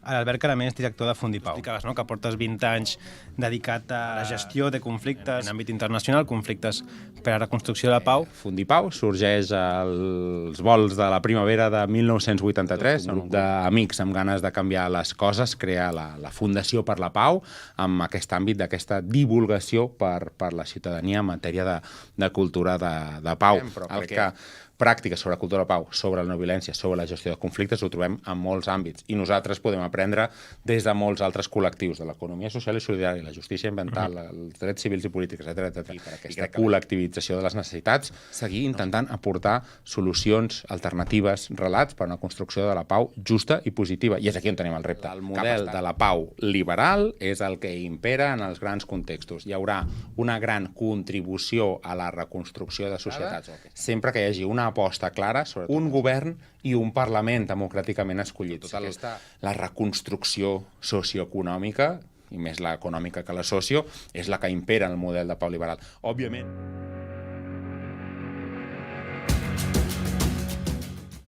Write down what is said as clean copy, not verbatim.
Albert Caramés, director de Fundipau. Explicaves, no?, que portes 20 anys dedicat a la gestió de conflictes en àmbit internacional, conflictes per a la reconstrucció de la pau. Fundipau sorgeix als vols de la primavera de 1983, un grup d'amics amb ganes de canviar les coses, crear la Fundació per la Pau, amb aquest àmbit d'aquesta divulgació per la ciutadania en matèria de cultura de pau. El que pràctiques sobre cultura de pau, sobre la no violència, sobre la gestió de conflictes, ho trobem en molts àmbits. I nosaltres podem aprendre des de molts altres col·lectius, de l'economia social i solidària, la justícia ambiental, els drets civils i polítics, etc. I per aquesta col·lectivització de les necessitats, seguir intentant aportar solucions alternatives, relats per a una construcció de la pau justa i positiva. I és aquí on tenim el repte. El model de la pau liberal és el que impera en els grans contextos. Hi haurà una gran contribució a la reconstrucció de societats. Sempre que hi hagi una aposta clara sobre un govern i un Parlament democràticament escollit. La reconstrucció socioeconòmica, i més l'econòmica que la socio, és la que impera en el model de pau liberal. Òbviament...